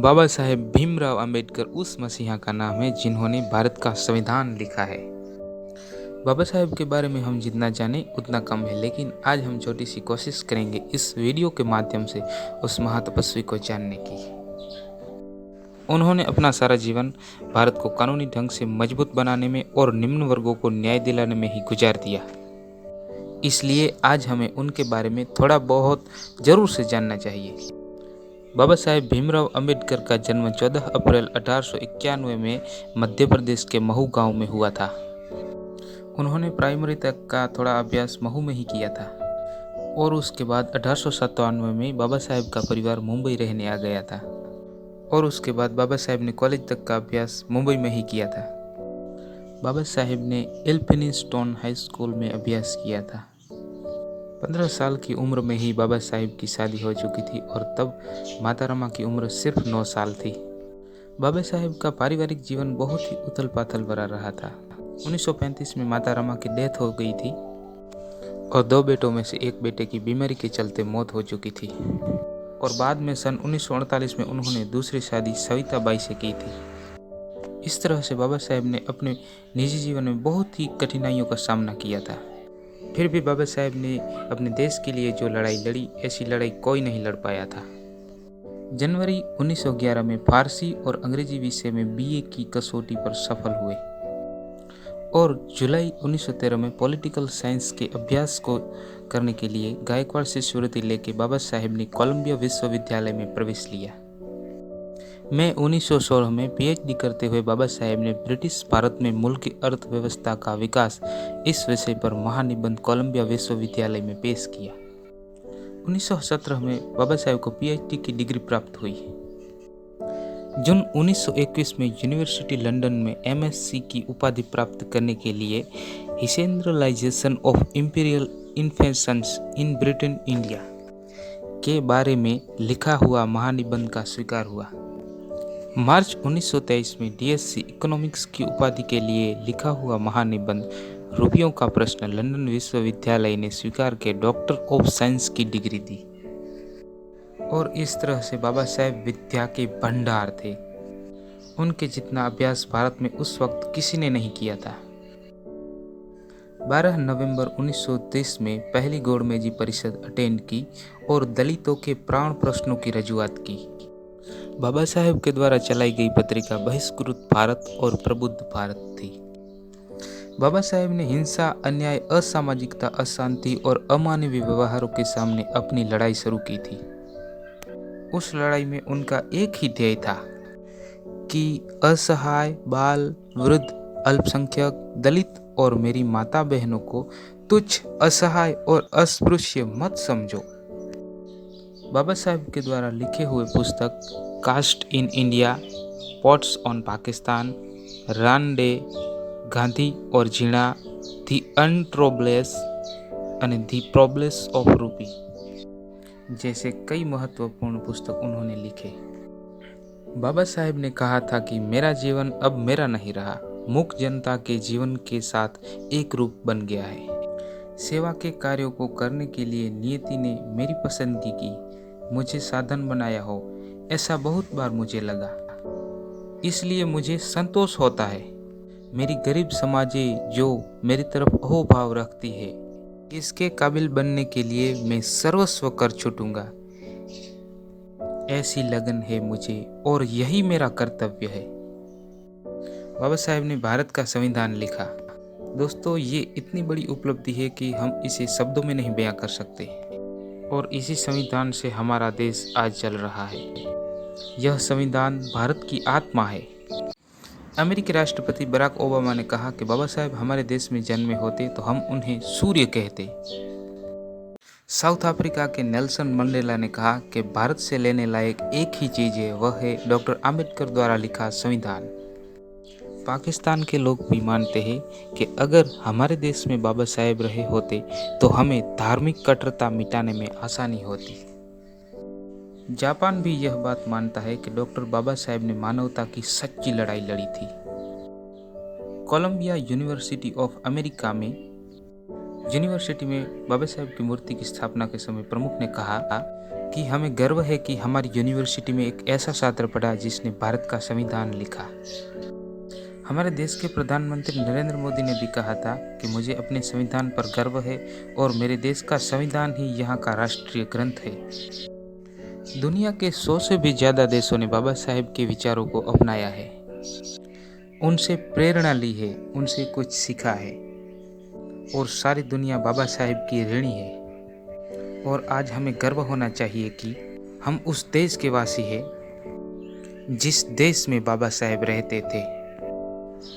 बाबा साहेब भीमराव अंबेडकर उस मसीहा का नाम है जिन्होंने भारत का संविधान लिखा है। बाबा साहेब के बारे में हम जितना जाने उतना कम है, लेकिन आज हम छोटी सी कोशिश करेंगे इस वीडियो के माध्यम से उस महातपस्वी को जानने की। उन्होंने अपना सारा जीवन भारत को कानूनी ढंग से मजबूत बनाने में और निम्न वर्गों को न्याय दिलाने में ही गुजार दिया। इसलिए आज हमें उनके बारे में थोड़ा बहुत जरूर से जानना चाहिए। बाबा साहेब भीमराव अंबेडकर का जन्म 14 अप्रैल 1891 में मध्य प्रदेश के महू गांव में हुआ था। उन्होंने प्राइमरी तक का थोड़ा अभ्यास महू में ही किया था और उसके बाद 1897 में बाबा साहेब का परिवार मुंबई रहने आ गया था और उसके बाद बाबा साहेब ने कॉलेज तक का अभ्यास मुंबई में ही किया था। बाबा साहेब ने एल्फिनिस्टोन हाई स्कूल में अभ्यास किया था। 15 साल की उम्र में ही बाबा साहेब की शादी हो चुकी थी और तब माता रमा की उम्र सिर्फ 9 साल थी। बाबा साहेब का पारिवारिक जीवन बहुत ही उथल पाथल भरा रहा था। 1935 में माता रमा की डेथ हो गई थी और 2 बेटों में से एक बेटे की बीमारी के चलते मौत हो चुकी थी और बाद में सन 1948 में उन्होंने दूसरी शादी सविता बाई से की थी। इस तरह से बाबा साहेब ने अपने निजी जीवन में बहुत ही कठिनाइयों का सामना किया था। फिर भी बाबा साहेब ने अपने देश के लिए जो लड़ाई लड़ी, ऐसी लड़ाई कोई नहीं लड़ पाया था। जनवरी 1911 में फारसी और अंग्रेजी विषय में बीए की कसौटी पर सफल हुए और जुलाई 1913 में पॉलिटिकल साइंस के अभ्यास को करने के लिए गायकवाड़ से शिष्यवृत्ति लेकर बाबा साहेब ने कोलंबिया विश्वविद्यालय में प्रवेश लिया। मई 1916 में पीएचडी करते हुए बाबा साहेब ने ब्रिटिश भारत में मुल्क की अर्थव्यवस्था का विकास इस विषय पर महानिबंध कोलंबिया विश्वविद्यालय में पेश किया। 1917 में बाबा साहेब को पीएचडी की डिग्री प्राप्त हुई। जून 1921 में यूनिवर्सिटी लंदन में एमएससी की उपाधि प्राप्त करने के लिए decentralisation of imperial finances in Britain India के बारे में लिखा हुआ महानिबंध का स्वीकार हुआ। मार्च 1923 में डीएससी इकोनॉमिक्स की उपाधि के लिए लिखा हुआ महानिबंध रुपयों का प्रश्न लंदन विश्वविद्यालय ने स्वीकार के डॉक्टर ऑफ साइंस की डिग्री दी और इस तरह से बाबा साहेब विद्या के भंडार थे। उनके जितना अभ्यास भारत में उस वक्त किसी ने नहीं किया था। 12 नवंबर 1930 में पहली गौड़मेजी परिषद अटेंड की और दलितों के प्राण प्रश्नों की रजूआत की। बाबा साहेब के द्वारा चलाई गई पत्रिका बहिष्कृत भारत और प्रबुद्ध भारत थी। बाबा साहेब ने हिंसा, अन्याय, असामाजिकता, अशांति और अमानवीय व्यवहारों के सामने अपनी लड़ाई शुरू की थी। उस लड़ाई में उनका एक ही ध्येय था कि असहाय, बाल, वृद्ध, अल्पसंख्यक, दलित और मेरी माता बहनों को तुच्छ, असहाय और अस्पृश्य मत समझो। बाबा साहेब के द्वारा लिखे हुए पुस्तक caste in India, thoughts on Pakistan, Ranade, Gandhi और जीना, दी अनट्रोबलेस और दी प्रॉब्लेस ऑफ रूपी जैसे कई महत्वपूर्ण पुस्तक उन्होंने लिखे। बाबा साहेब ने कहा था कि मेरा जीवन अब मेरा नहीं रहा, मूक जनता के जीवन के साथ एक रूप बन गया है। सेवा के कार्यों को करने के लिए नियति ने मेरी पसंदगी की, मुझे साधन बनाया हो, ऐसा बहुत बार मुझे लगा। इसलिए मुझे संतोष होता है। मेरी गरीब समाजे जो मेरी तरफ अहोभाव रखती है, इसके काबिल बनने के लिए मैं सर्वस्व कर छूटूंगा। ऐसी लगन है मुझे और यही मेरा कर्तव्य है। बाबा साहेब ने भारत का संविधान लिखा। दोस्तों, ये इतनी बड़ी उपलब्धि है कि हम इसे शब्दों में नहीं बयां कर सकते और इसी संविधान से हमारा देश आज चल रहा है। यह संविधान भारत की आत्मा है। अमेरिकी राष्ट्रपति बराक ओबामा ने कहा कि बाबा साहेब हमारे देश में जन्मे होते तो हम उन्हें सूर्य कहते। साउथ अफ्रीका के नेल्सन मंडेला ने कहा कि भारत से लेने लायक एक ही चीज़ है, वह है डॉक्टर आम्बेडकर द्वारा लिखा संविधान। पाकिस्तान के लोग भी मानते हैं कि अगर हमारे देश में बाबा साहेब रहे होते तो हमें धार्मिक कट्टरता मिटाने में आसानी होती। जापान भी यह बात मानता है कि डॉक्टर बाबा साहेब ने मानवता की सच्ची लड़ाई लड़ी थी। कोलंबिया यूनिवर्सिटी ऑफ अमेरिका में यूनिवर्सिटी में बाबा साहेब की मूर्ति की स्थापना के समय प्रमुख ने कहा कि हमें गर्व है कि हमारी यूनिवर्सिटी में एक ऐसा छात्र पढ़ा जिसने भारत का संविधान लिखा। हमारे देश के प्रधानमंत्री नरेंद्र मोदी ने भी कहा था कि मुझे अपने संविधान पर गर्व है और मेरे देश का संविधान ही यहाँ का राष्ट्रीय ग्रंथ है। दुनिया के 100 से भी ज़्यादा देशों ने बाबा साहेब के विचारों को अपनाया है, उनसे प्रेरणा ली है, उनसे कुछ सीखा है और सारी दुनिया बाबा साहेब की ऋणी है। और आज हमें गर्व होना चाहिए कि हम उस देश के वासी हैं जिस देश में बाबा साहेब रहते थे।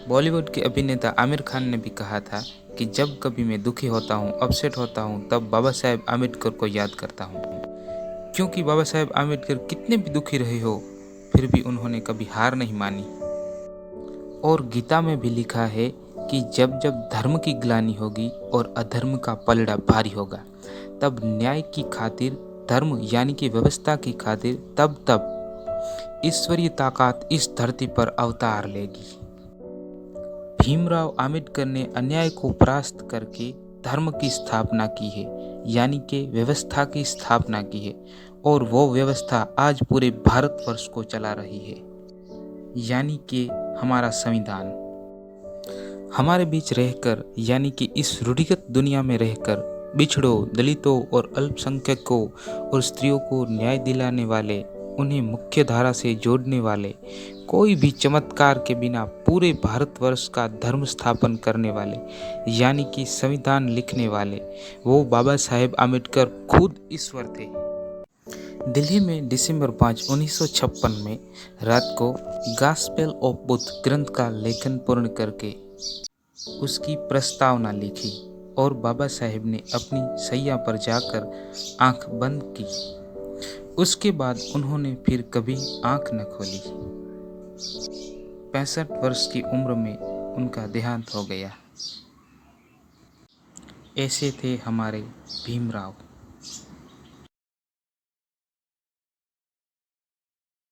बॉलीवुड के अभिनेता आमिर खान ने भी कहा था कि जब कभी मैं दुखी होता हूँ, अपसेट होता हूँ, तब बाबा साहेब आम्बेडकर को याद करता हूँ, क्योंकि बाबा साहेब आम्बेडकर कितने भी दुखी रहे हो फिर भी उन्होंने कभी हार नहीं मानी। और गीता में भी लिखा है कि जब जब धर्म की ग्लानि होगी और अधर्म का पलड़ा भारी होगा, तब न्याय की खातिर, धर्म यानी कि व्यवस्था की खातिर तब ईश्वरीय ताकत इस धरती पर अवतार लेगी। भीमराव अंबेडकर ने अन्याय को परास्त करके धर्म की स्थापना की है, यानी कि व्यवस्था की स्थापना की है, और वो व्यवस्था आज पूरे भारतवर्ष को चला रही है, यानी कि हमारा संविधान। हमारे बीच रहकर, यानी कि इस रूढ़िगत दुनिया में रहकर बिछड़ों, दलितों और अल्पसंख्यकों और स्त्रियों को न्याय दिलाने वाले, उन्हें मुख्य धारा से जोड़ने वाले, कोई भी चमत्कार के बिना पूरे भारतवर्ष का धर्म स्थापन करने वाले, यानी कि संविधान लिखने वाले, वो बाबा साहेब आम्बेडकर खुद ईश्वर थे। दिल्ली में दिसंबर 5, 1956 में रात को गॉस्पेल ऑफ बुद्ध ग्रंथ का लेखन पूर्ण करके उसकी प्रस्तावना लिखी और बाबा साहेब ने अपनी सैया पर जाकर आंख बंद की। उसके बाद उन्होंने फिर कभी आंख न खोली। 65 वर्ष की उम्र में उनका देहांत हो गया। ऐसे थे हमारे भीमराव।